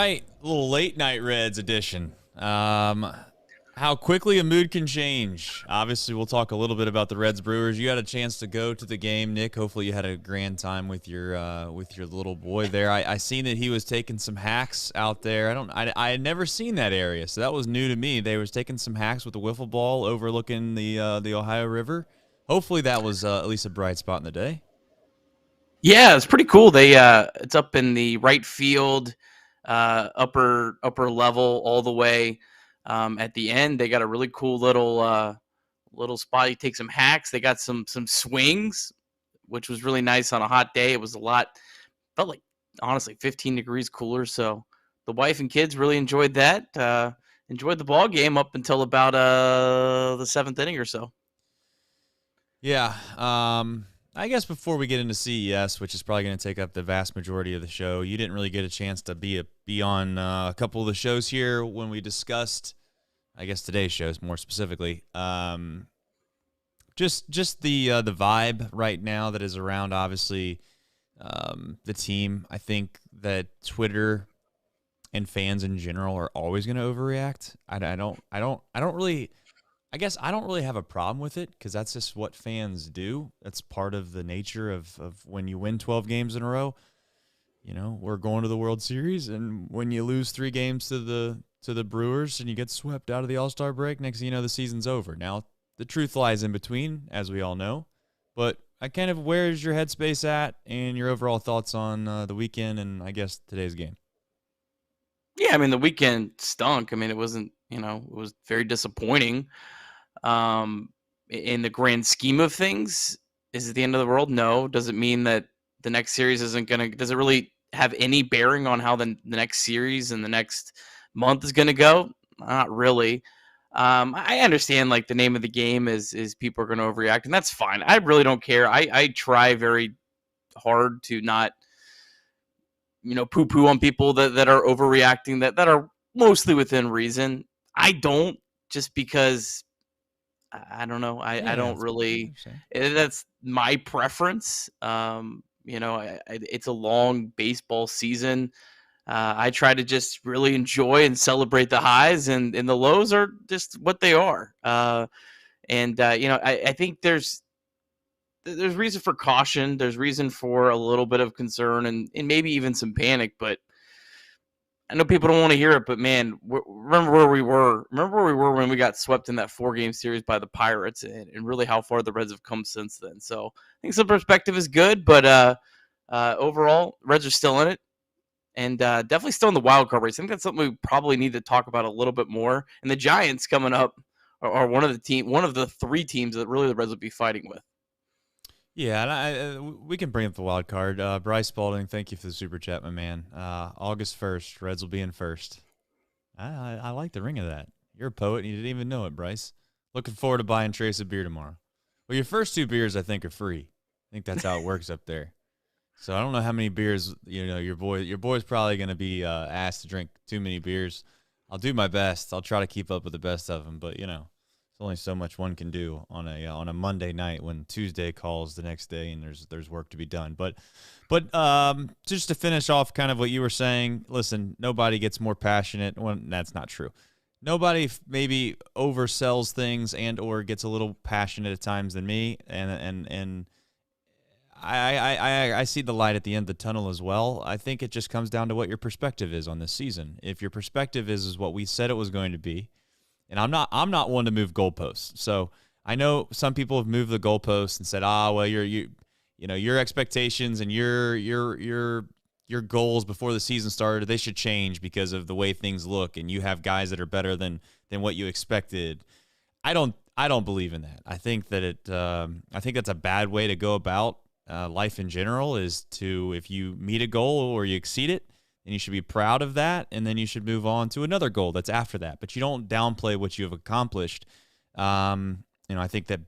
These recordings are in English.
right, a little late night Reds edition. How quickly a mood can change. Obviously, we'll talk a little bit about the Reds Brewers. You had a chance to go to the game, Nick. Hopefully, you had a grand time with your little boy there. I seen that he was taking some hacks out there. I had never seen that area, so that was new to me. They was taking some hacks with a wiffle ball overlooking the Ohio River. Hopefully, that was at least a bright spot in the day. Yeah, it's pretty cool. It's up in the right field, upper level all the way. At the end, they got a really cool little spot. You take some hacks. They got some swings, which was really nice on a hot day. It was felt like honestly 15 degrees cooler. So the wife and kids really enjoyed that. Enjoyed the ball game up until about the seventh inning or so. Yeah. I guess before we get into CES, which is probably going to take up the vast majority of the show, you didn't really get a chance to be on a couple of the shows here when we discussed, I guess today's shows more specifically. Just the vibe right now that is around, obviously, the team. I think that Twitter and fans in general are always going to overreact. I guess I don't really have a problem with it because that's just what fans do. That's part of the nature of when you win 12 games in a row. You know, we're going to the World Series, and when you lose 3 games to the Brewers and you get swept out of the All-Star break, next thing you know, the season's over. Now, the truth lies in between, as we all know. But where's your headspace at and your overall thoughts on the weekend and I guess today's game? Yeah, I mean, the weekend stunk. I mean, it wasn't, it was very disappointing. In the grand scheme of things, is it the end of the world? No. Does it mean that the next series does it really have any bearing on how the next series and the next month is going to go? Not really. I understand like the name of the game is people are going to overreact, and that's fine. I really don't care. I try very hard to not, poo-poo on people that are overreacting, that are mostly within reason. I don't, just because I don't know. I don't really. That's my preference. It's a long baseball season. I try to just really enjoy and celebrate the highs, and the lows are just what they are. I think there's reason for caution. There's reason for a little bit of concern and maybe even some panic, but I know people don't want to hear it, but man, remember where we were. Remember where we were when we got swept in that 4-game series by the Pirates, and really how far the Reds have come since then. So I think some perspective is good, but overall, Reds are still in it, and definitely still in the wild card race. I think that's something we probably need to talk about a little bit more. And the Giants coming up are one of the 3 teams that really the Reds will be fighting with. Yeah, and we can bring up the wild card. Bryce Spalding, thank you for the super chat, my man. August 1st, Reds will be in first. I like the ring of that. You're a poet, and you didn't even know it, Bryce. Looking forward to buying Trace a beer tomorrow. Well, your first 2 beers, I think, are free. I think that's how it works up there. So I don't know how many beers, your boy's probably going to be asked to drink too many beers. I'll do my best. I'll try to keep up with the best of them, but, there's only so much one can do on a Monday night when Tuesday calls the next day and there's work to be done. But just to finish off kind of what you were saying, listen, nobody gets more passionate. Well, that's not true. Nobody maybe oversells things and or gets a little passionate at times than me, and I see the light at the end of the tunnel as well. I think it just comes down to what your perspective is on this season. If your perspective is what we said it was going to be. And I'm not one to move goalposts. So I know some people have moved the goalposts and said, well, your expectations and your goals before the season started, they should change because of the way things look, and you have guys that are better than what you expected. I don't believe in that. I think that I think that's a bad way to go about life in general. Is to, if you meet a goal or you exceed it, and you should be proud of that, and then you should move on to another goal that's after that. But you don't downplay what you have accomplished. I think that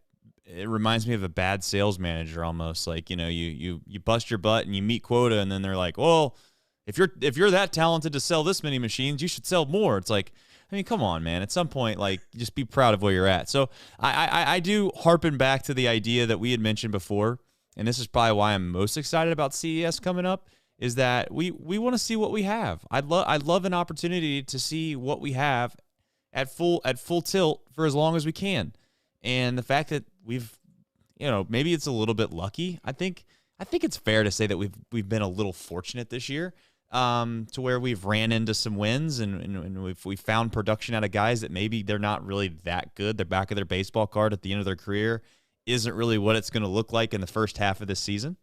it reminds me of a bad sales manager almost. Like, you bust your butt and you meet quota, and then they're like, well, if you're that talented to sell this many machines, you should sell more. It's like, I mean, come on, man. At some point, like, just be proud of where you're at. So I do harpen back to the idea that we had mentioned before, and this is probably why I'm most excited about CES coming up, is that we want to see what we have. I'd love an opportunity to see what we have at full tilt for as long as we can. And the fact that we've, maybe it's a little bit lucky. I think it's fair to say that we've been a little fortunate this year, to where we've ran into some wins and we've found production out of guys that maybe they're not really that good. The back of their baseball card at the end of their career isn't really what it's going to look like in the first half of this season.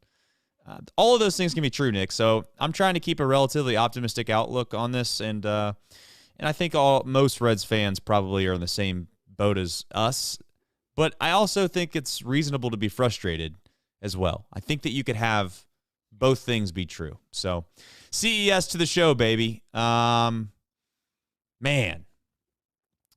All of those things can be true, Nick. So I'm trying to keep a relatively optimistic outlook on this, and I think most Reds fans probably are in the same boat as us. But I also think it's reasonable to be frustrated as well. I think that you could have both things be true. So CES to the show, baby. Man,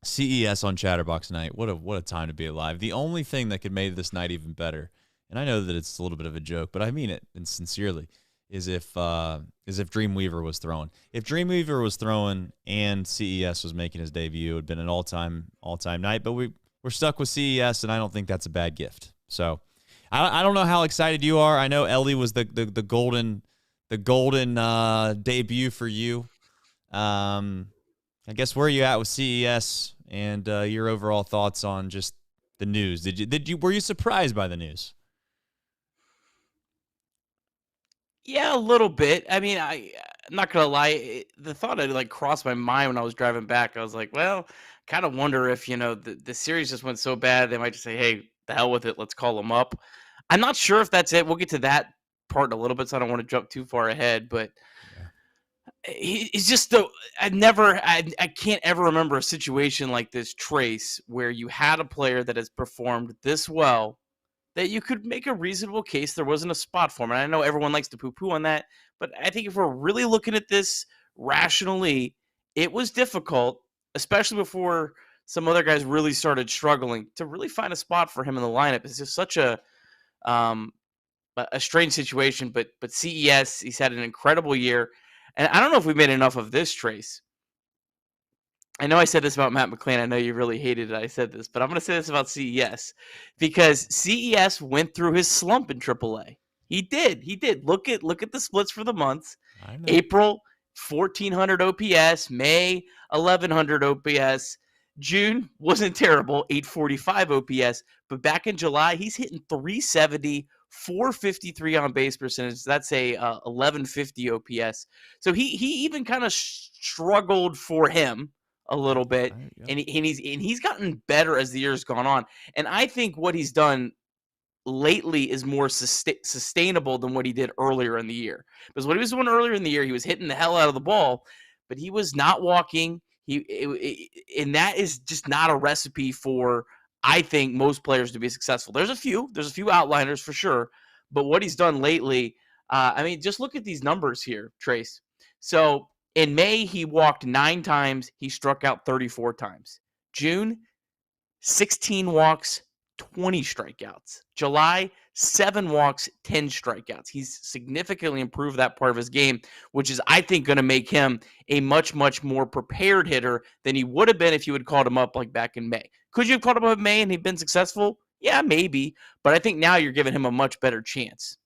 CES on Chatterbox night. What a time to be alive. The only thing that could make this night even better, and I know that it's a little bit of a joke, but I mean it and sincerely, is if Dreamweaver was throwing. If Dreamweaver was throwing and CES was making his debut, it would have been an all-time night. But we're stuck with CES, and I don't think that's a bad gift. So I don't know how excited you are. I know Ellie was the golden debut for you. I guess where are you at with CES and your overall thoughts on just the news? Were you surprised by the news? Yeah, a little bit. I mean, I'm not gonna lie. The thought had crossed my mind when I was driving back. I was like, well, kind of wonder if the series just went so bad they might just say, hey, the hell with it, let's call them up. I'm not sure if that's it. We'll get to that part in a little bit, so I don't want to jump too far ahead. But he's just I can't ever remember a situation like this, Trace, where you had a player that has performed this well that you could make a reasonable case there wasn't a spot for him. And I know everyone likes to poo-poo on that, but I think if we're really looking at this rationally, it was difficult, especially before some other guys really started struggling, to really find a spot for him in the lineup. It's just such a strange situation, but CES, he's had an incredible year. And I don't know if we made enough of this, Trace. I know I said this about Matt McClain. I know you really hated it. I said this, but I'm going to say this about CES because CES went through his slump in AAA. He did. Look at the splits for the months. April, 1,400 OPS. May, 1,100 OPS. June wasn't terrible, 845 OPS. But back in July, he's hitting 370, 453 on base percentage. That's a 1150 OPS. So he even kind of struggled for him a little bit, and he's gotten better as the year's gone on. And I think what he's done lately is more sustainable than what he did earlier in the year. Because what he was doing earlier in the year, he was hitting the hell out of the ball, but he was not walking. And that is just not a recipe for, I think, most players to be successful. There's a few outliners for sure, but what he's done lately, I mean, just look at these numbers here, Trace. So in May, he walked 9 times. He struck out 34 times. June, 16 walks, 20 strikeouts. July, 7 walks, 10 strikeouts. He's significantly improved that part of his game, which is, I think, going to make him a much, much more prepared hitter than he would have been if you had called him up back in May. Could you have called him up in May and he'd been successful? Yeah, maybe. But I think now you're giving him a much better chance.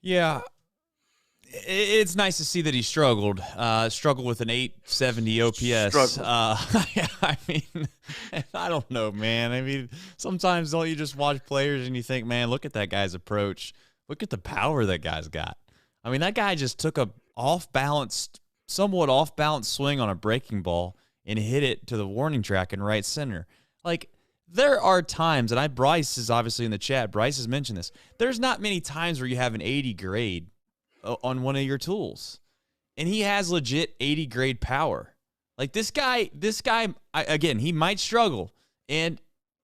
Yeah. It's nice to see that he struggled with an 870 OPS. I mean, I don't know, man. I mean, sometimes don't you just watch players and you think, man, look at that guy's approach. Look at the power that guy's got. I mean, that guy just took a somewhat off-balance swing on a breaking ball and hit it to the warning track in right center. There are times, and Bryce is obviously in the chat. Bryce has mentioned this. There's not many times where you have an 80 grade on one of your tools, and he has legit 80 grade power. This guy, again, he might struggle, and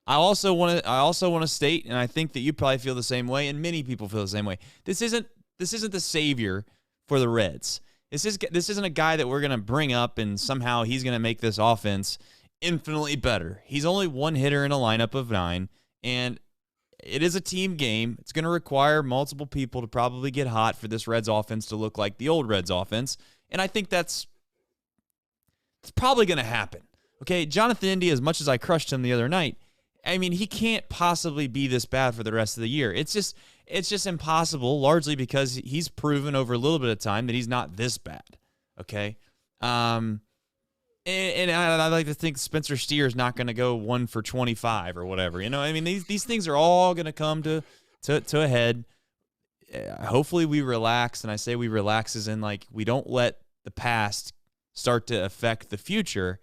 I also want to state, and I think that you probably feel the same way, and many people feel the same way. This isn't the savior for the Reds. This isn't a guy that we're gonna bring up and somehow he's gonna make this offense infinitely better. He's only one hitter in a lineup of 9, and it is a team game. It's going to require multiple people to probably get hot for this Reds offense to look like the old Reds offense. And I think it's probably going to happen. Okay, Jonathan India, as much as I crushed him the other night, I mean, he can't possibly be this bad for the rest of the year. It's just impossible, largely because he's proven over a little bit of time that he's not this bad. Okay. And I like to think Spencer Steer is not going to go 1 for 25 or whatever. I mean, these things are all going to come to a head. Hopefully we relax, and I say we relax as in like we don't let the past start to affect the future,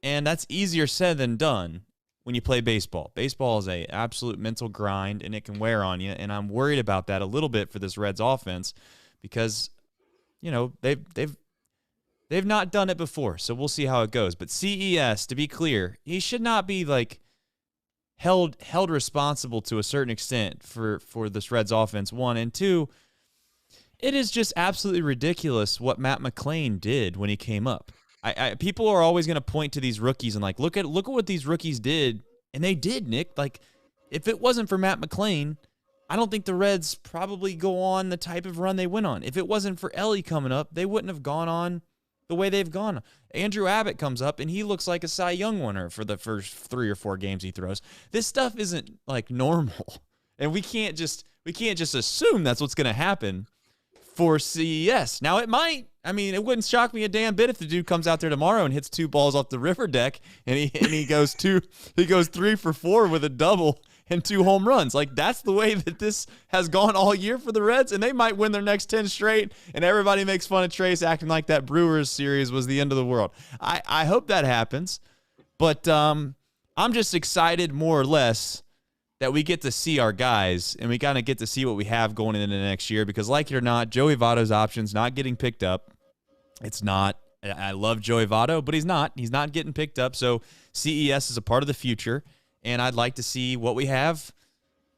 and that's easier said than done when you play baseball. Baseball is a absolute mental grind, and it can wear on you, and I'm worried about that a little bit for this Reds offense because they've not done it before, so we'll see how it goes. But CES, to be clear, he should not be like held responsible to a certain extent for this Reds offense, one. And two, it is just absolutely ridiculous what Matt McLain did when he came up. People are always going to point to these rookies and like, look at what these rookies did. And they did, Nick. Like, if it wasn't for Matt McLain, I don't think the Reds probably go on the type of run they went on. If it wasn't for Ellie coming up, they wouldn't have gone on the way they've gone. Andrew Abbott comes up, and he looks like a Cy Young winner for the first 3 or 4 games he throws. This stuff isn't, like, normal. And we can't just assume that's what's going to happen for CES. Now, it might. I mean, it wouldn't shock me a damn bit if the dude comes out there tomorrow and hits 2 balls off the river deck, and he goes 3 for 4 with a double and 2 home runs. Like, that's the way that this has gone all year for the Reds, and they might win their next 10 straight, and everybody makes fun of Trace acting like that Brewers series was the end of the world. I hope that happens, but I'm just excited more or less that we get to see our guys, and we kind of get to see what we have going into the next year, because like it or not, Joey Votto's option's not getting picked up. It's not. I love Joey Votto, but he's not getting picked up, so CES is a part of the future. And I'd like to see what we have,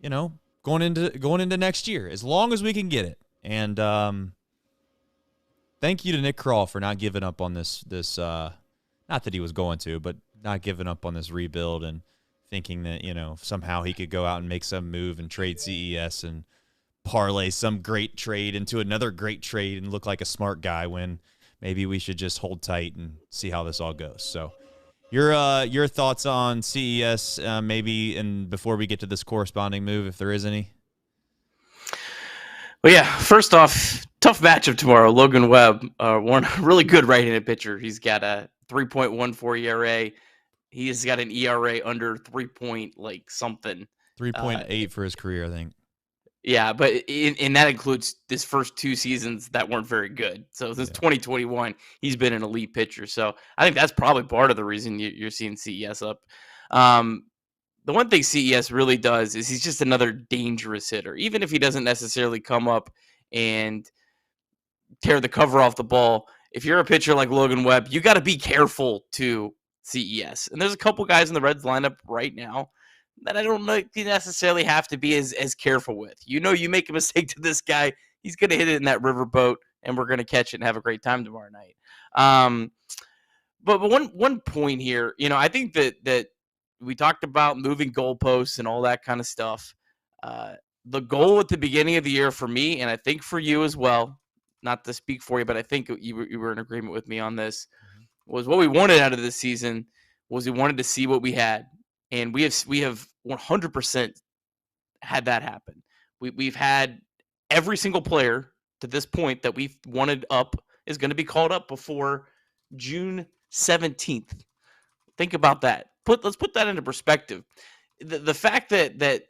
going into next year, as long as we can get it. And thank you to Nick Krall for not giving up on this. Not that he was going to, but not giving up on this rebuild and thinking that somehow he could go out and make some move and trade CES and parlay some great trade into another great trade and look like a smart guy when maybe we should just hold tight and see how this all goes. So. Your thoughts on CES, maybe, and before we get to this corresponding move, if there is any? Well, yeah. First off, tough matchup tomorrow. Logan Webb, one really good right-handed pitcher. He's got a 3.14 ERA. He has got an ERA under 3 point something. 3.8 for his career, I think. Yeah, but and that includes his first 2 seasons that weren't very good. So since 2021, he's been an elite pitcher. So I think that's probably part of the reason you're seeing CES up. The one thing CES really does is he's just another dangerous hitter. Even if he doesn't necessarily come up and tear the cover off the ball, if you're a pitcher like Logan Webb, you got to be careful to CES. And there's a couple guys in the Reds lineup right now that I don't know you necessarily have to be as careful with. You make a mistake to this guy, he's going to hit it in that riverboat, and we're going to catch it and have a great time tomorrow night. But one point here, I think that we talked about moving goalposts and all that kind of stuff. The goal at the beginning of the year for me, and I think for you as well, not to speak for you, but I think you were in agreement with me on this, was what we wanted out of this season was we wanted to see what we had. And we have 100% had that happen. We've had every single player to this point that we've wanted up is going to be called up before June 17th. Think about that. Let's put that into perspective. The fact that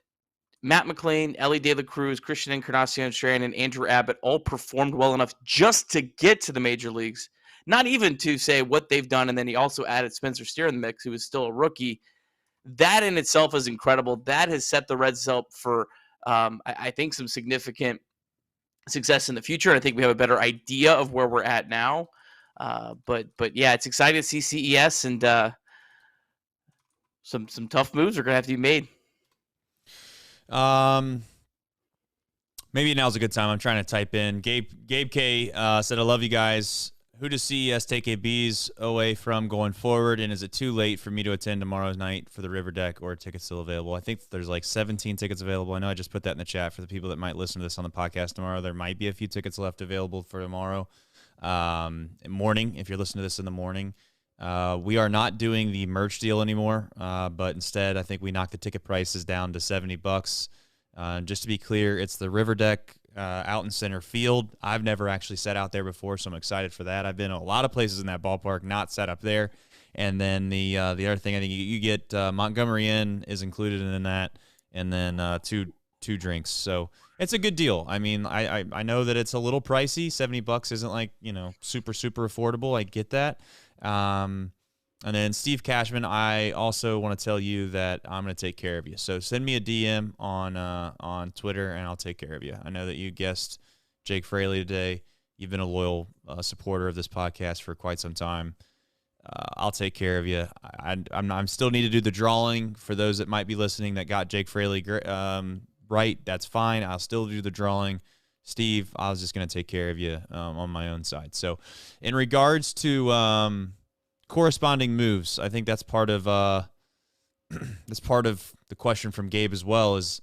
Matt McLain, Ellie De La Cruz, Christian Encarnacion-Strand, and Andrew Abbott all performed well enough just to get to the major leagues, not even to say what they've done, and then he also added Spencer Steer in the mix, who was still a rookie. That in itself is incredible. That has set the Reds up for, I think, some significant success in the future. And I think we have a better idea of where we're at now. But yeah, it's exciting to see CES, and some tough moves are going to have to be made. Maybe now's a good time. I'm trying to type in. Gabe K said, I love you guys. Who does CES take a B's away from going forward? And is it too late for me to attend tomorrow's night for the River Deck, or are tickets still available? I think there's 17 tickets available. I know I just put that in the chat for the people that might listen to this on the podcast tomorrow. There might be a few tickets left available for tomorrow morning. If you're listening to this in the morning, We are not doing the merch deal anymore, but instead I think we knocked the ticket prices down to $70. Just to be clear, it's the River Deck out in center field. I've never actually sat out there before, so I'm excited for that. I've been a lot of places in that ballpark, not sat up there. And then the other thing, I think you get Montgomery Inn is included in that, and then two drinks. So it's a good deal. I mean, I know that it's a little pricey. $70 isn't like, super affordable. I get that. And then Steve Cashman, I also want to tell you that I'm going to take care of you. So send me a DM on Twitter, and I'll take care of you. I know that you guessed Jake Fraley today. You've been a loyal supporter of this podcast for quite some time. I'll take care of you. I'm still need to do the drawing for those that might be listening that got Jake Fraley right. That's fine. I'll still do the drawing. Steve, I was just going to take care of you on my own side. So in regards to corresponding moves, I think that's part of that's part of the question from Gabe as well is,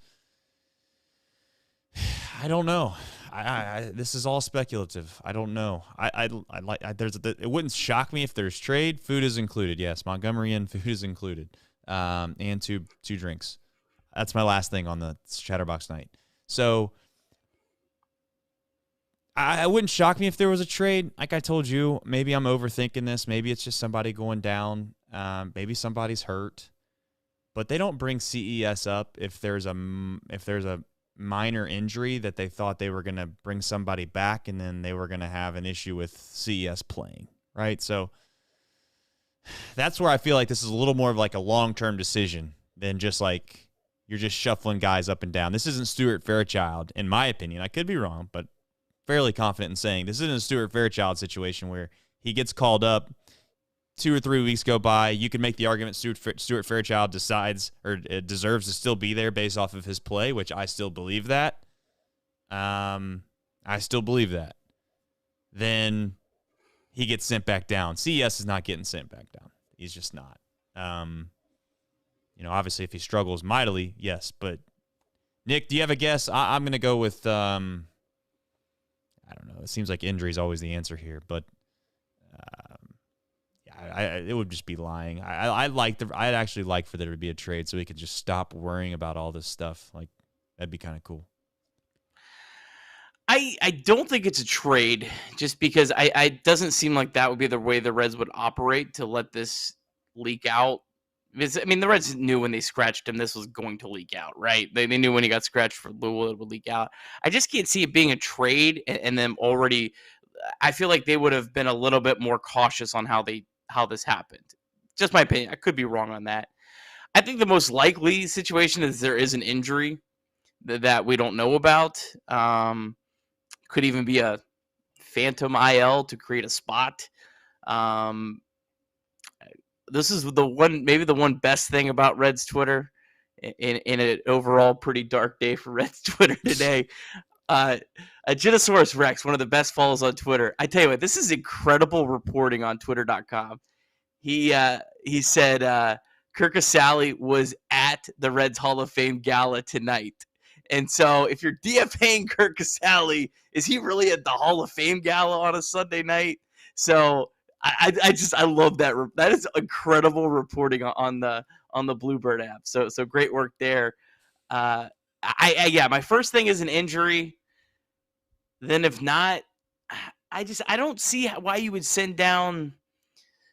I don't know. This is all speculative. I don't know. It wouldn't shock me if there's trade. Food is included. Yes, Montgomery Inn food is included, and two drinks. That's my last thing on the Chatterbox night. So I wouldn't shock me if there was a trade. Like I told you, maybe I'm overthinking this. Maybe it's just somebody going down. Maybe somebody's hurt, but they don't bring CES up if there's a minor injury that they thought they were going to bring somebody back and then they were going to have an issue with CES playing, right? So that's where I feel like this is a little more of like a long-term decision than just like you're just shuffling guys up and down. This isn't Stuart Fairchild, in my opinion. I could be wrong, but fairly confident in saying this isn't a Stuart Fairchild situation where he gets called up, 2 or 3 weeks go by. You can make the argument Stuart Fairchild decides or deserves to still be there based off of his play, which I still believe that. Then he gets sent back down. CES is not getting sent back down. He's just not. Obviously if he struggles mightily, yes. But Nick, do you have a guess? I'm going to go with, I don't know. It seems like injury is always the answer here, but it would just be lying. I'd actually like for there to be a trade so we could just stop worrying about all this stuff. Like, that'd be kind of cool. I don't think it's a trade just because I doesn't seem like that would be the way the Reds would operate to let this leak out. Because, I mean, the Reds knew when they scratched him this was going to leak out, right? They knew when he got scratched for Louisville it would leak out. I just can't see it being a trade and them already. I feel like they would have been a little bit more cautious on how this happened. Just my opinion. I could be wrong on that. I think the most likely situation is there is an injury that we don't know about. Could even be a phantom IL to create a spot. This is maybe the one best thing about Reds Twitter in an overall pretty dark day for Reds Twitter today. Agitosaurus Rex, one of the best follows on Twitter. I tell you what, this is incredible reporting on Twitter.com. He said Kirk Casale was at the Reds Hall of Fame gala tonight. And so if you're DFAing Kirk Casale, is he really at the Hall of Fame gala on a Sunday night? So I love that. That is incredible reporting on the Bluebird app. So great work there. My first thing is an injury. Then if not, I don't see why you would send down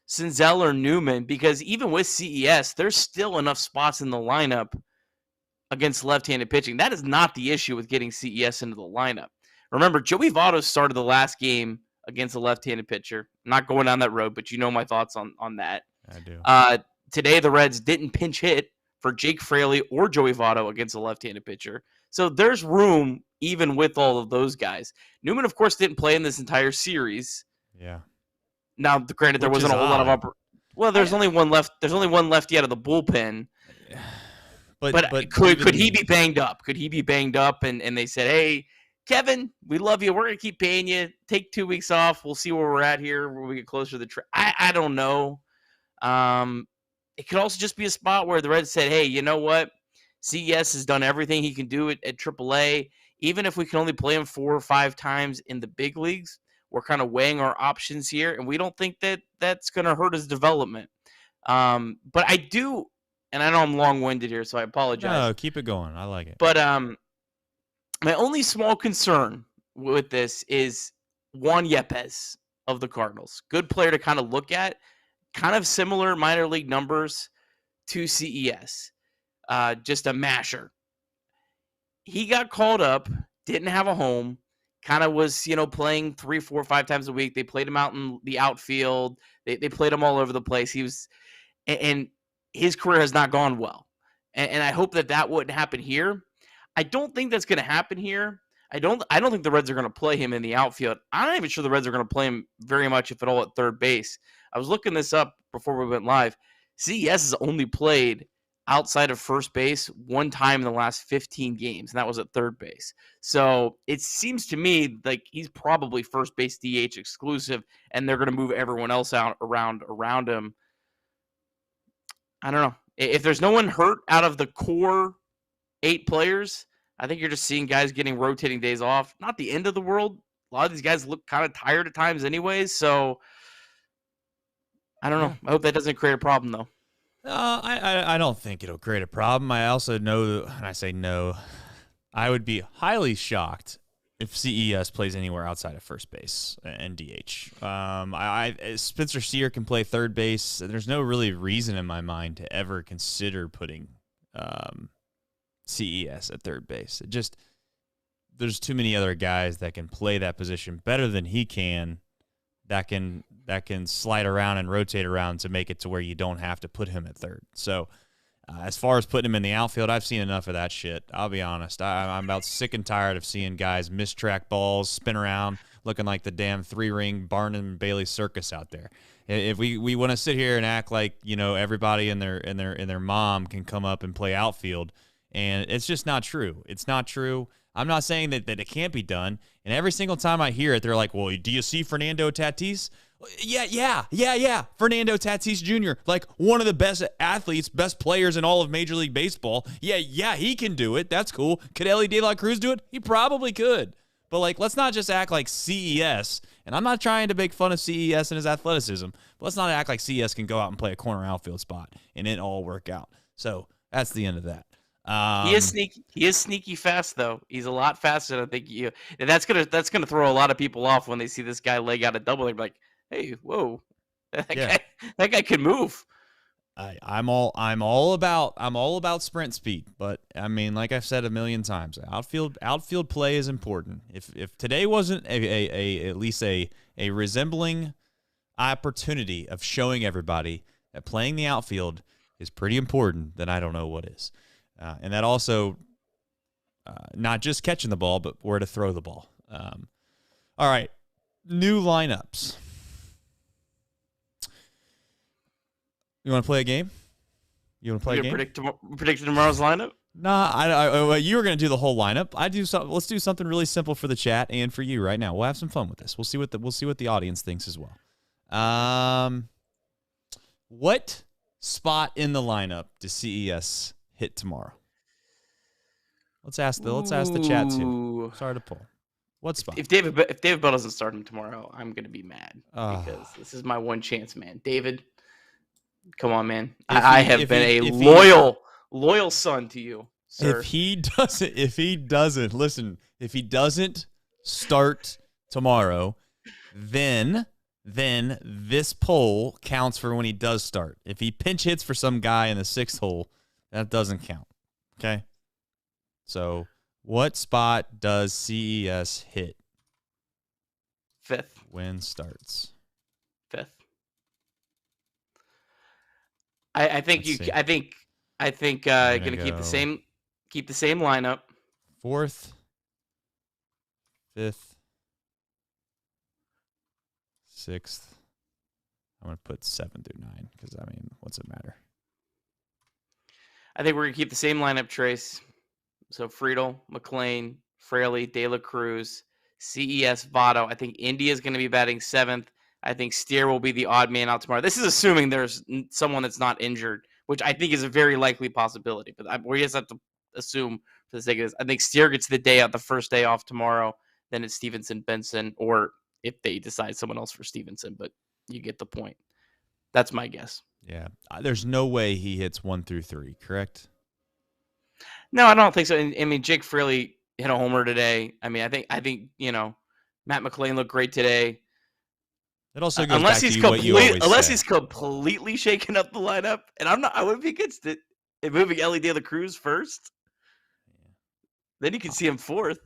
Senzel or Newman, because even with CES, there's still enough spots in the lineup against left-handed pitching. That is not the issue with getting CES into the lineup. Remember, Joey Votto started the last game against a left-handed pitcher. I'm not going down that road, but you know my thoughts on that. I do. Today, the Reds didn't pinch hit for Jake Fraley or Joey Votto against a left-handed pitcher. So there's room even with all of those guys. Newman, of course, didn't play in this entire series. Yeah. Now, granted, there wasn't a whole lot of there's only one left. There's only one left yet of the bullpen. But could he be banged up? Could he be banged up? And they said, hey, Kevin, we love you. We're going to keep paying you. Take 2 weeks off. We'll see where we're at here when we get closer to the trade. I don't know. It could also just be a spot where the Reds said, hey, you know what? CES has done everything he can do at AAA. Even if we can only play him 4 or 5 times in the big leagues, We're kind of weighing our options here, and we don't think that that's going to hurt his development. But I do, and I know I'm long-winded here, so I apologize. No, keep it going. I like it. But my only small concern with this is Juan Yepes of the Cardinals. Good player to kind of look at. Kind of similar minor league numbers to CES. Just a masher. He got called up, didn't have a home, kind of was, playing 3, 4, 5 times a week. They played him out in the outfield. They played him all over the place. And his career has not gone well. And I hope that wouldn't happen here. I don't think that's going to happen here. I don't think the Reds are going to play him in the outfield. I'm not even sure the Reds are going to play him very much, if at all, at third base. I was looking this up before we went live. CES has only played outside of first base one time in the last 15 games, and that was at third base. So it seems to me like he's probably first base DH exclusive, and they're going to move everyone else out around him. I don't know. If there's no one hurt out of the core 8 players, I think you're just seeing guys getting rotating days off. Not the end of the world. A lot of these guys look kind of tired at times anyways, so I don't know. I hope that doesn't create a problem, though. I don't think it'll create a problem. I also know, and I say no, I would be highly shocked if CES plays anywhere outside of first base and DH. Spencer Steer can play third base. There's no really reason in my mind to ever consider putting CES at third base. There's too many other guys that can play that position better than he can, that can slide around and rotate around to make it to where you don't have to put him at third. So as far as putting him in the outfield, I've seen enough of that shit. I'll be honest. I'm about sick and tired of seeing guys miss track balls, spin around, looking like the damn 3-ring Barnum and Bailey circus out there. If we want to sit here and act like, everybody and their mom can come up and play outfield, and it's just not true. It's not true. I'm not saying that it can't be done. And every single time I hear it, they're like, well, do you see Fernando Tatis? Yeah. Fernando Tatis Jr., like one of the best athletes, best players in all of Major League Baseball. Yeah, he can do it. That's cool. Could Ellie De La Cruz do it? He probably could. But, let's not just act like CES, and I'm not trying to make fun of CES and his athleticism, but let's not act like CES can go out and play a corner outfield spot and it all work out. So that's the end of that. He is sneaky. He is sneaky fast, though. He's a lot faster than I think you. And that's gonna throw a lot of people off when they see this guy leg out a double. They're like, "Hey, whoa, that guy can move." I'm all about sprint speed, but I mean, like I've said a million times, outfield play is important. If today wasn't at least a resembling opportunity of showing everybody that playing the outfield is pretty important, then I don't know what is. And that also, not just catching the ball, but where to throw the ball. All right, new lineups. You want to play a game? You want to play a game? Predict tomorrow's lineup? Nah, you were going to do the whole lineup. Let's do something really simple for the chat and for you right now. We'll have some fun with this. We'll see what the audience thinks as well. What spot in the lineup does CES hit tomorrow? Let's ask the chat too. Sorry to pull. What spot? If David Bell doesn't start him tomorrow, I'm gonna be mad because this is my one chance, man. David, come on, man. I have been a loyal son to you, sir. If he doesn't start tomorrow, then this poll counts for when he does start. If he pinch hits for some guy in the 6th hole, that doesn't count. Okay? So, what spot does CES hit? 5th. When starts? 5th. I think gonna keep the same lineup. 4th, 5th, 6th. I'm gonna put 7 through 9 because what's it matter? I think we're gonna keep the same lineup, Trace. So Friedel, McLean, Fraley, De La Cruz, CES, Votto. I think India's going to be batting 7th. I think Steer will be the odd man out tomorrow. This is assuming there's someone that's not injured, which I think is a very likely possibility. But we just have to assume for the sake of this. I think Steer gets the day out, the first day off tomorrow. Then it's Stevenson, Benson, or if they decide someone else for Stevenson, but you get the point. That's my guess. Yeah. There's no way he hits 1 through 3, correct? No, I don't think so. I mean, Jake Fraley hit a homer today. I mean, I think Matt McLean looked great today. It also goes back to what you always unless say. he's completely shaking up the lineup, and I wouldn't be against it. And moving Elly De La Cruz first, then you can see him fourth.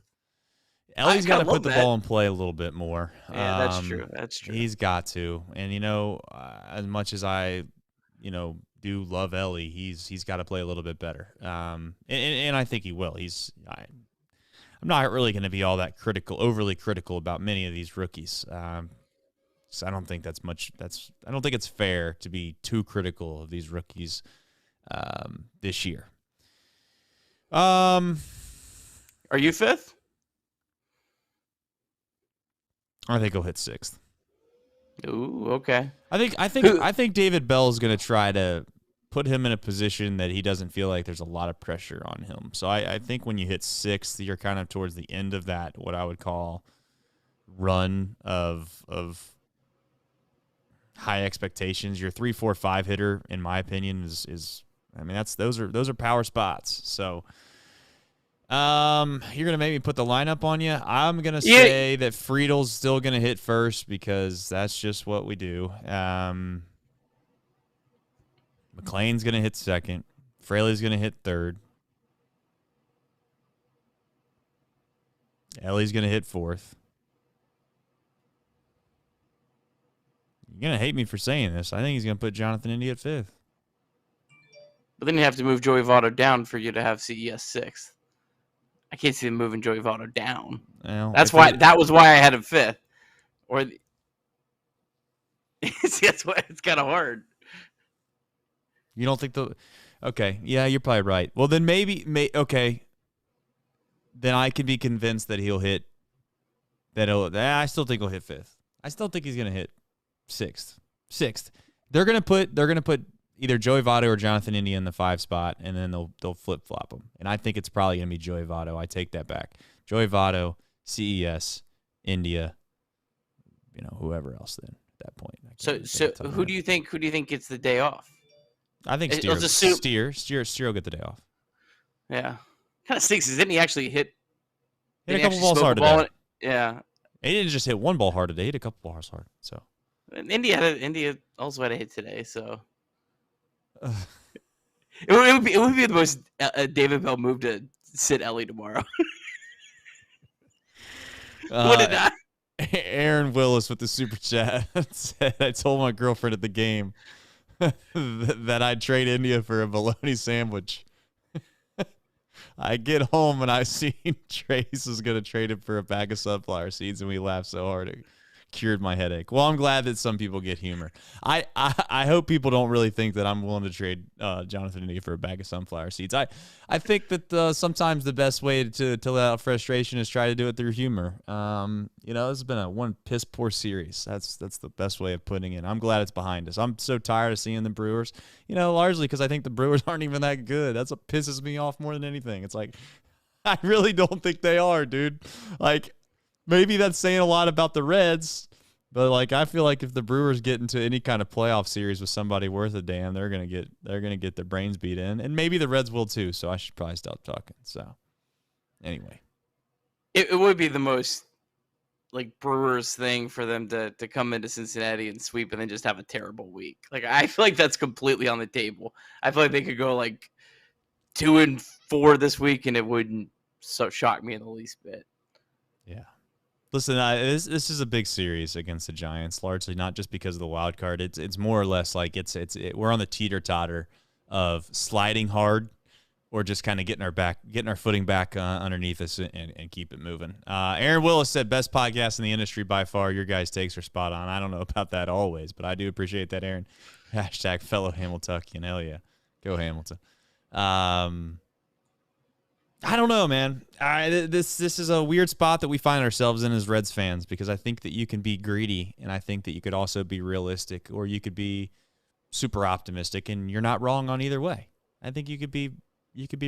Ellie's got to put the ball in play a little bit more. Yeah, that's true. That's true. He's got to. And, as much as I, do love Elly, he's got to play a little bit better. And I think he will. I'm not really going to be all that overly critical about many of these rookies. So I don't think I don't think it's fair to be too critical of these rookies this year. Are you fifth? I think he'll hit sixth. Ooh, okay. I think David Bell is going to try to put him in a position that he doesn't feel like there's a lot of pressure on him. So I think when you hit sixth, you're kind of towards the end of that, what I would call run of high expectations. Your 3, 4, 5 hitter, in my opinion, is those are power spots. So you're gonna make me put the lineup on you. I'm gonna say that Friedel's still gonna hit first because that's just what we do. McLean's gonna hit second. Fraley's gonna hit third. Ellie's gonna hit fourth. You're going to hate me for saying this. I think he's going to put Jonathan India at fifth. But then you have to move Joey Votto down for you to have CES sixth. I can't see him moving Joey Votto down. Well, that was why I had him fifth. See, that's why it's kind of hard. You don't think okay, yeah, you're probably right. Well, then okay. Then I can be convinced that I still think he'll hit fifth. I still think he's going to hit sixth. They're gonna put either Joey Votto or Jonathan India in the 5 spot, and then they'll flip flop them. And I think it's probably gonna be Joey Votto. I take that back. Joey Votto, CES, India, whoever else. Then at that point. So who do you think gets the day off? I think Steer will get the day off. Yeah, kind of stinks. Didn't he actually hit a couple balls hard today? Yeah, he didn't just hit one ball hard today. He hit a couple balls hard. So. India also had a hit today, so it would be the most David Bell move to sit Elly tomorrow. What did that? Aaron Willis with the super chat said, "I told my girlfriend at the game that I'd trade India for a bologna sandwich. I get home and I seen Trace was going to trade him for a bag of sunflower seeds, and we laughed so hard it cured my headache." Well, I'm glad that some people get humor. I hope people don't really think that I'm willing to trade Jonathan India for a bag of sunflower seeds. I think that sometimes the best way to let out frustration is try to do it through humor. This has been one piss poor series. That's the best way of putting it. I'm glad it's behind us. I'm so tired of seeing the Brewers. Largely because I think the Brewers aren't even that good. That's what pisses me off more than anything. It's like I really don't think they are, dude. Like. Maybe that's saying a lot about the Reds, but I feel like if the Brewers get into any kind of playoff series with somebody worth a damn, they're gonna get their brains beat in, and maybe the Reds will too. So I should probably stop talking. So anyway, it would be the most Brewers thing for them to come into Cincinnati and sweep and then just have a terrible week. I feel like that's completely on the table. I feel like they could go 2-4 this week, and it wouldn't shock me in the least bit. Yeah. Listen, this is a big series against the Giants, largely not just because of the wild card. It's more or less we're on the teeter-totter of sliding hard or just kind of getting our footing back underneath us and keep it moving. Aaron Willis said, "Best podcast in the industry by far. Your guys' takes are spot on." I don't know about that always, but I do appreciate that, Aaron. # fellow Hamiltonian. Hell yeah. Go Hamilton. I don't know, man. This is a weird spot that we find ourselves in as Reds fans, because I think that you can be greedy, and I think that you could also be realistic, or you could be super optimistic, and you're not wrong on either way. I think you could be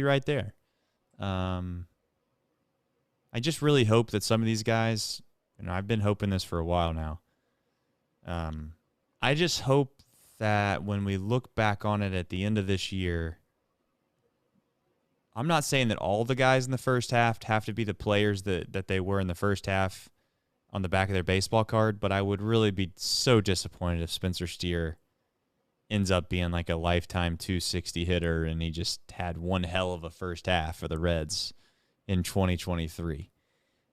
right there. I just really hope that some of these guys and I've been hoping this for a while now. I just hope that when we look back on it at the end of this year, I'm not saying that all the guys in the first half have to be the players that they were in the first half on the back of their baseball card, but I would really be so disappointed if Spencer Steer ends up being like a lifetime 260 hitter and he just had one hell of a first half for the Reds in 2023.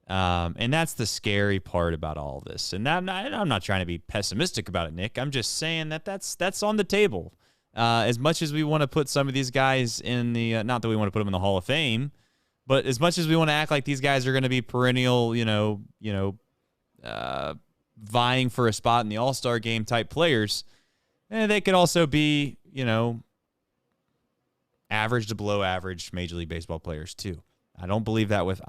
And that's the scary part about all this. And I'm not trying to be pessimistic about it, Nick. I'm just saying that's on the table. As much as we want to put some of these guys in the not that we want to put them in the Hall of Fame, but as much as we want to act like these guys are going to be perennial, vying for a spot in the All-Star game type players, they could also be, average to below average Major League Baseball players too. I don't believe that with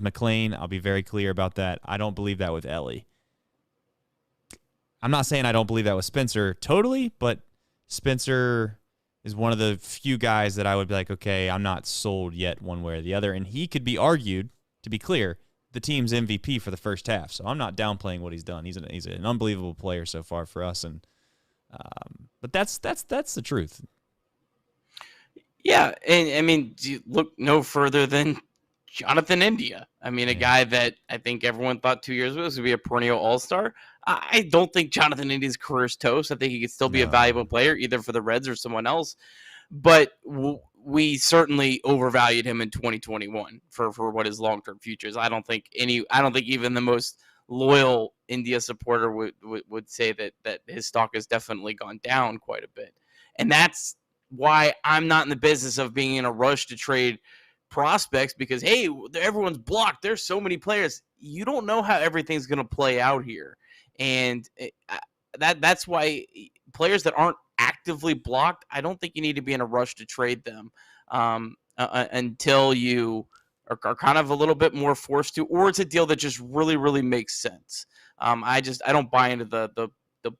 McLean. I'll be very clear about that. I don't believe that with Ellie. I'm not saying I don't believe that with Spencer totally, but Spencer is one of the few guys that I would be like, okay, I'm not sold yet one way or the other. And he could be argued, to be clear, the team's MVP for the first half. So I'm not downplaying what he's done. He's an unbelievable player so far for us. And but that's the truth. Yeah, and I mean, you look no further than Jonathan India. I mean, a guy that I think everyone thought 2 years ago was going to be a perennial all-star. I don't think Jonathan India's career is toast. I think he could still be a valuable player, either for the Reds or someone else. But we certainly overvalued him in 2021 for what his long-term future is. I don't think even the most loyal India supporter would say that his stock has definitely gone down quite a bit. And that's why I'm not in the business of being in a rush to trade prospects because, hey, everyone's blocked. There's so many players. You don't know how everything's going to play out here. And that's why players that aren't actively blocked, I don't think you need to be in a rush to trade them until you are kind of a little bit more forced to, or it's a deal that just really, really makes sense. I don't buy into the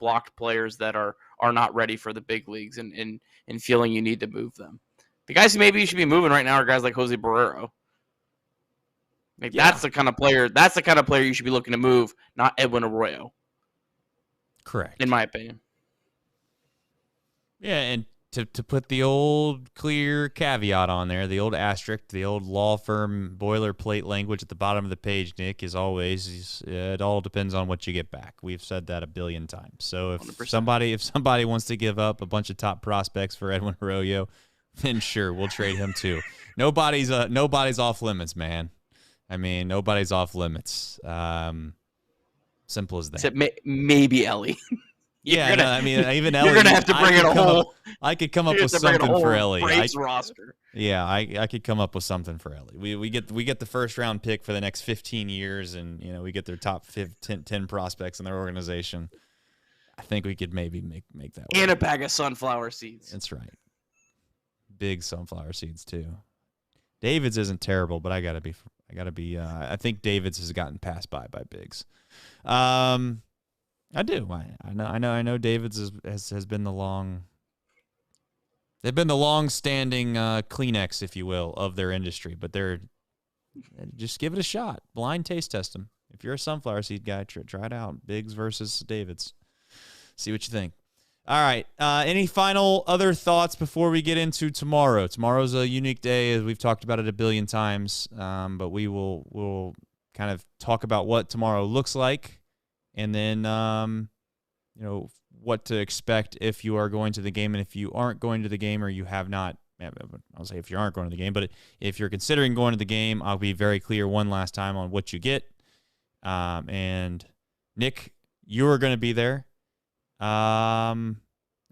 blocked players that are not ready for the big leagues and feeling you need to move them. The guys who maybe you should be moving right now are guys like Jose Barrero. That's the kind of player. That's the kind of player you should be looking to move, not Edwin Arroyo. Correct, in my opinion. Yeah, and to put the old clear caveat on there, the old asterisk, the old law firm boilerplate language at the bottom of the page, Nick, is always it all depends on what you get back. We've said that a billion times. So if 100%. somebody wants to give up a bunch of top prospects for Edwin Arroyo, then sure, we'll trade him too. Nobody's off limits, man. I mean, nobody's off limits. Simple as that. Except maybe Ellie. Even Ellie. You're gonna have to bring in a whole. I could come up with something for Ellie. Roster. Yeah, I could come up with something for Ellie. We get the first round pick for the next 15 years, and we get their top 10 prospects in their organization. I think we could maybe make that. And a bag of sunflower seeds. That's right. Big sunflower seeds too. David's isn't terrible, but I gotta be. I think David's has gotten passed by Biggs. I do. I know David's has been the long. They've been the long-standing Kleenex, if you will, of their industry. But just give it a shot. Blind taste test them. If you're a sunflower seed guy, try it out. Biggs versus David's. See what you think. All right. Any final other thoughts before we get into tomorrow? Tomorrow's a unique day, as we've talked about it a billion times. But we'll kind of talk about what tomorrow looks like, and then what to expect if you are going to the game, and if you aren't going to the game or you have not. I'll say if you aren't going to the game, but if you're considering going to the game, I'll be very clear one last time on what you get. And Nick, you are going to be there. I'm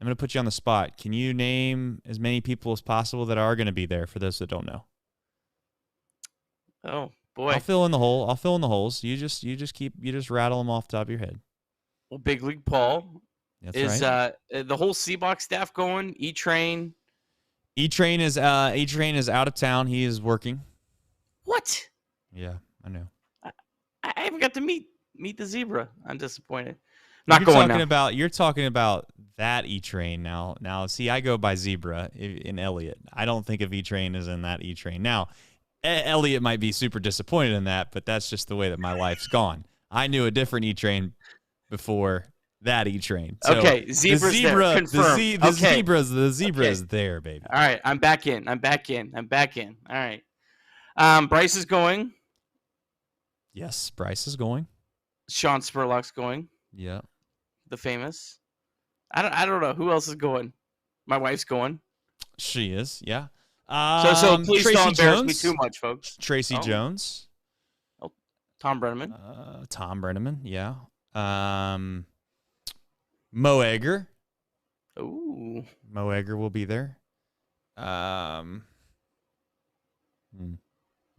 going to put you on the spot. Can you name as many people as possible that are going to be there for those that don't know? Oh, boy. I'll fill in the holes. You just rattle them off the top of your head. Well, Big League Paul. That's right. The whole C-Box staff going? E-Train? E-Train is out of town. He is working. What? Yeah, I know. I haven't got to meet the zebra. I'm disappointed. You're talking about that E-Train now. Now, see, I go by Zebra in Elliott. I don't think of E-Train as in that E-Train. Now, Elliott might be super disappointed in that, but that's just the way that my life's gone. I knew a different E-Train before that E-Train. So Okay, zebra's there. Confirmed. The zebra is there, baby. All right, I'm back in. All right. Bryce is going. Yes, Bryce is going. Sean Spurlock's going. Yeah. The famous. I don't know who else is going. My wife's going. She is. Yeah. So please Tracy don't embarrass Jones, me too much, folks. Tracy Jones. Oh, Thom Brennaman. Thom Brennaman. Yeah. Mo Egger. Ooh. Mo Egger will be there.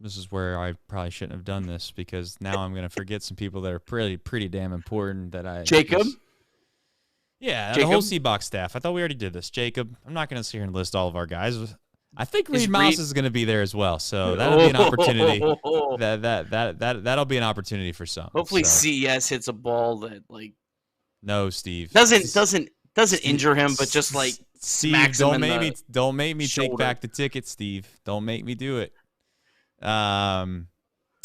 This is where I probably shouldn't have done this because now I'm going to forget some people that are pretty damn important that I Jacob. The whole C-Box staff. I thought we already did this. Jacob. I'm not going to sit here and list all of our guys. I think Reed Mouse is going to be there as well, so that'll be an opportunity. That'll be an opportunity for some. Hopefully, CES hits a ball that No, Steve doesn't injure him, but just smacks him don't make me shoulder. take back the ticket, Steve. Don't make me do it. All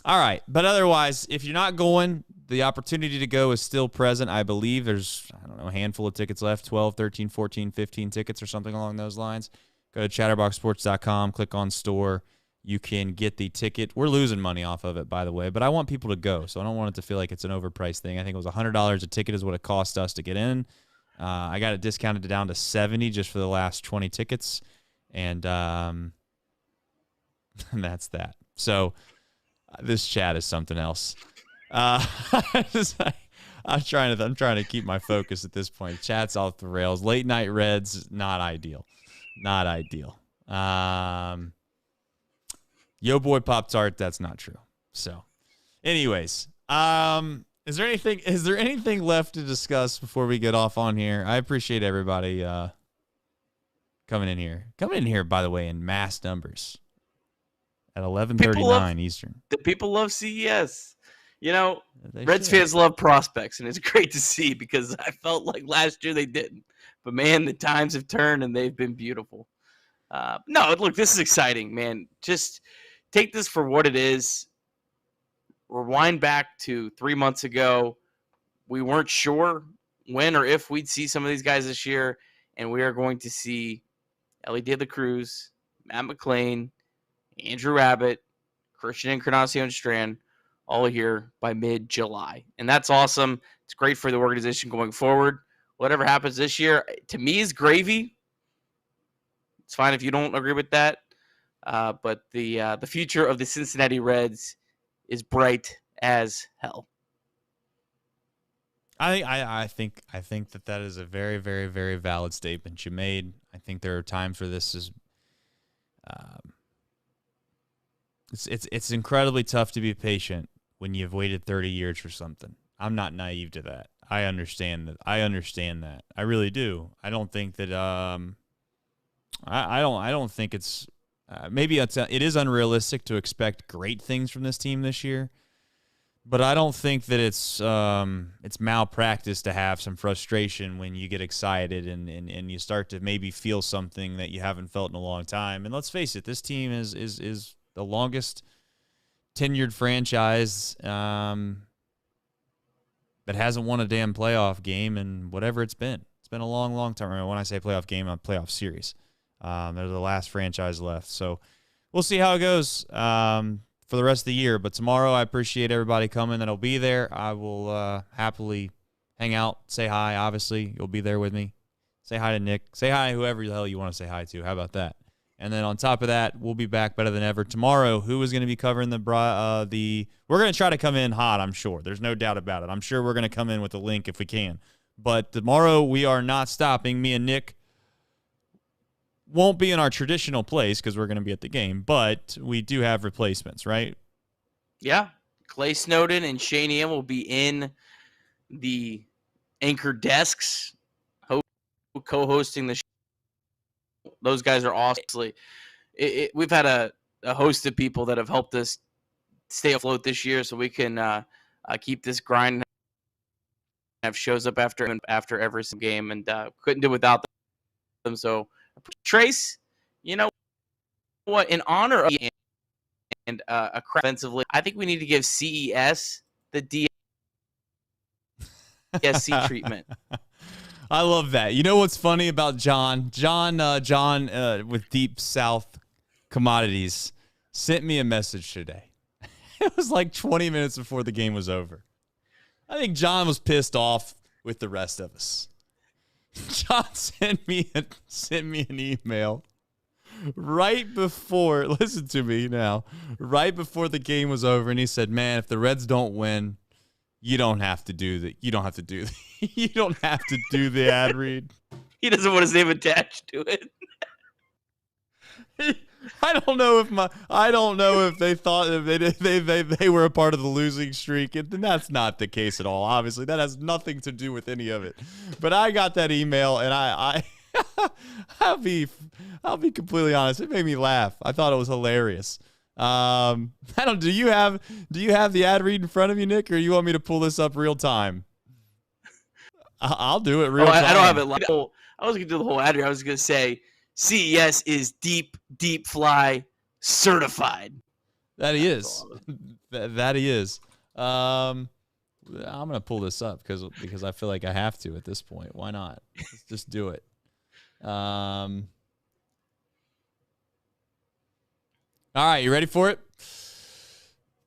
right, but otherwise, if you're not going, the opportunity to go is still present. I believe there's a handful of tickets left, 12, 13, 14, 15 tickets or something along those lines. Go to chatterboxsports.com, click on store. You can get the ticket. We're losing money off of it, by the way, but I want people to go, so I don't want it to feel like it's an overpriced thing. I think it was $100 a ticket is what it cost us to get in. I got it discounted down to $70 just for the last 20 tickets, and that's that. So this chat is something else. I'm trying to keep my focus at this point. Chat's off the rails. Late night Reds, not ideal. Not ideal. Yo boy Pop Tart, that's not true. So, anyways, is there anything left to discuss before we get off on here? I appreciate everybody coming in here. Coming in here, by the way, in mass numbers at 11:39 Eastern. The people love CES. Reds fans love prospects, and it's great to see because I felt like last year they didn't. But, man, the times have turned, and they've been beautiful. No, look, this is exciting, man. Just take this for what it is. Rewind back to 3 months ago. We weren't sure when or if we'd see some of these guys this year, and we are going to see Ellie De La Cruz, Matt McLean, Andrew Abbott, Christian Encarnacion-Strand, all here by mid-July. And that's awesome. It's great for the organization going forward. Whatever happens this year, to me, is gravy. It's fine if you don't agree with that. But the future of the Cincinnati Reds is bright as hell. I think that is a very, very, very valid statement you made. I think there are times where this is it's incredibly tough to be patient when you've waited 30 years for something. I'm not naive to that. I understand that. I really do. I don't think that I don't think it's maybe it is unrealistic to expect great things from this team this year. But I don't think that it's malpractice to have some frustration when you get excited and you start to maybe feel something that you haven't felt in a long time. And let's face it, this team is the longest tenured franchise that hasn't won a damn playoff game in whatever it's been. It's been a long, long time. When I say playoff game, a playoff series. They're the last franchise left. So we'll see how it goes for the rest of the year. But tomorrow, I appreciate everybody coming that'll be there. I will happily hang out, say hi. Obviously, you'll be there with me. Say hi to Nick. Say hi to whoever the hell you want to say hi to. How about that? And then on top of that, we'll be back better than ever. Tomorrow, who is going to be covering the we're going to try to come in hot, I'm sure. There's no doubt about it. I'm sure we're going to come in with a link if we can. But tomorrow, we are not stopping. Me and Nick won't be in our traditional place because we're going to be at the game, but we do have replacements, right? Yeah. Clay Snowden and Shane Ian will be in the anchor desks co-hosting the show. Those guys are awesome. We've had a host of people that have helped us stay afloat this year so we can keep this grind, have shows up after every game, and couldn't do without them. So, Trace, you know what? In honor of and offensively, I think we need to give CES the PSC treatment. I love that. You know what's funny about John? John with Deep South Commodities sent me a message today. It was like 20 minutes before the game was over. I think John was pissed off with the rest of us. John sent me an email right before, listen to me now, right before the game was over, and he said, "Man, if the Reds don't win, you don't have to do the ad read." He doesn't want his name attached to it. I don't know if they thought if they were a part of the losing streak, and that's not the case at all. Obviously, that has nothing to do with any of it. But I got that email, and I'll be completely honest. It made me laugh. I thought it was hilarious. Do you have the ad read in front of you, Nick, or you want me to pull this up real time? I'll do it real time. I don't have it. I was gonna do the whole ad read. I was gonna say CES is deep fly certified. That he is. That he is. I'm gonna pull this up because I feel like I have to at this point. Why not? Let's just do it. All right, you ready for it?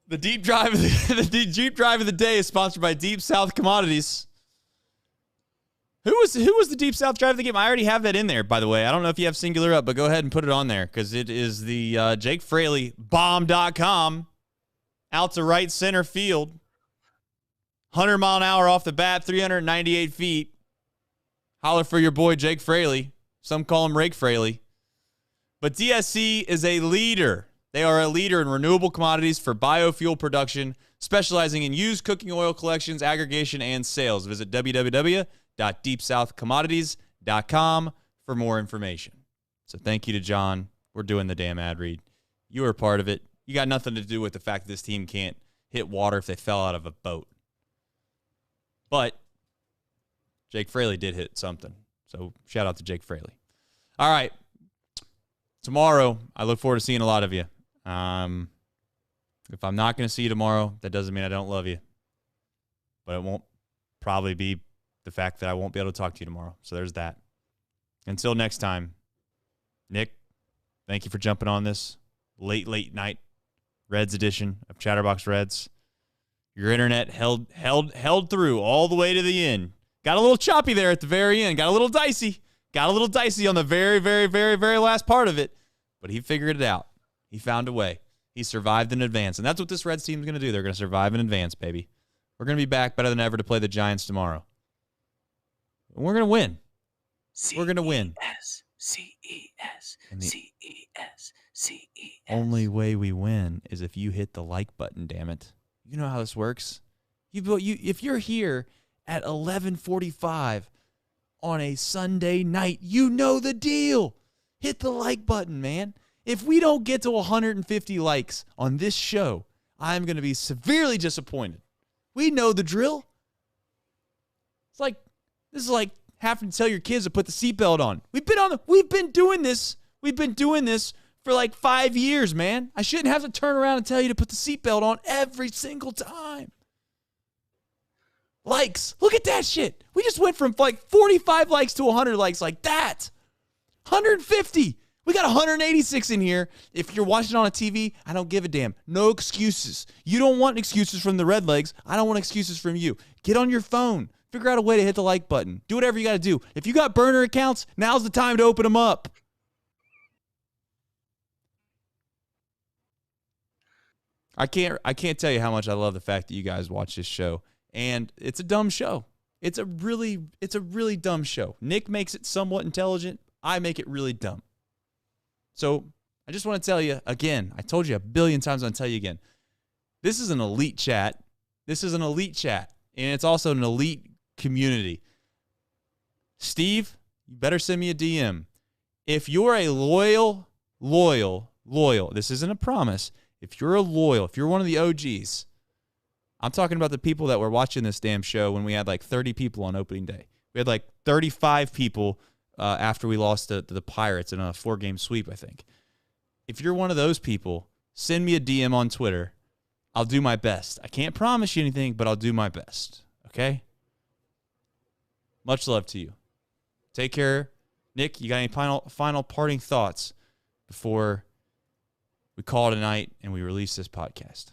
The deep drive of the day is sponsored by Deep South Commodities. Who was the Deep South drive of the game? I already have that in there, by the way. I don't know if you have singular up, but go ahead and put it on there because it is the Jake Fraley bomb.com out to right center field. 100 mile an hour off the bat, 398 feet. Holler for your boy Jake Fraley. Some call him Rake Fraley. But DSC is a leader. They are a leader in renewable commodities for biofuel production, specializing in used cooking oil collections, aggregation, and sales. Visit www.deepsouthcommodities.com for more information. So thank you to John. We're doing the damn ad read. You were a part of it. You got nothing to do with the fact that this team can't hit water if they fell out of a boat. But Jake Fraley did hit something. So shout out to Jake Fraley. All right. Tomorrow, I look forward to seeing a lot of you. If I'm not going to see you tomorrow, that doesn't mean I don't love you. But it won't probably be the fact that I won't be able to talk to you tomorrow. So there's that. Until next time, Nick, thank you for jumping on this late night Reds edition of Chatterbox Reds. Your internet held through all the way to the end. Got a little choppy there at the very end. Got a little dicey. On the very, very, very, very last part of it. But he figured it out. He found a way. He survived in advance. And that's what this Reds team is going to do. They're going to survive in advance, baby. We're going to be back better than ever to play the Giants tomorrow. And we're going to win. We're going to win. CES. Only way we win is if you hit the like button, damn it. You know how this works. If you're here at 11:45 on a Sunday night, you know the deal. Hit the like button, man. If we don't get to 150 likes on this show, I'm going to be severely disappointed. We know the drill. This is like having to tell your kids to put the seatbelt on. We've been doing this for like 5 years, man. I shouldn't have to turn around and tell you to put the seatbelt on every single time. Likes. Look at that shit. We just went from like 45 likes to 100 likes like that. 150. We got 186 in here. If you're watching on a TV, I don't give a damn. No excuses. You don't want excuses from the Red Legs. I don't want excuses from you. Get on your phone. Figure out a way to hit the like button. Do whatever you got to do. If you got burner accounts, now's the time to open them up. I can't tell you how much I love the fact that you guys watch this show. And it's a dumb show. It's a really dumb show. Nick makes it somewhat intelligent. I make it really dumb. So I just want to tell you again, I told you a billion times, I'm going to tell you again. This is an elite chat. And it's also an elite community. Steve, you better send me a DM. If you're a loyal, this isn't a promise. If you're one of the OGs, I'm talking about the people that were watching this damn show when we had like 30 people on opening day. We had like 35 people after we lost to the Pirates in a 4-game sweep, I think. If you're one of those people, send me a DM on Twitter. I'll do my best. I can't promise you anything, but I'll do my best. Okay? Much love to you. Take care. Nick, you got any final parting thoughts before we call it a night and we release this podcast?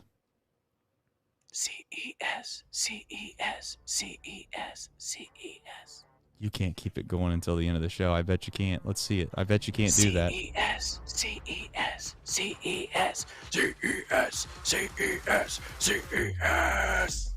CES, CES, CES, CES. You can't keep it going until the end of the show. I bet you can't. Let's see it. I bet you can't do that. CES, CES, CES, CES, CES, CES.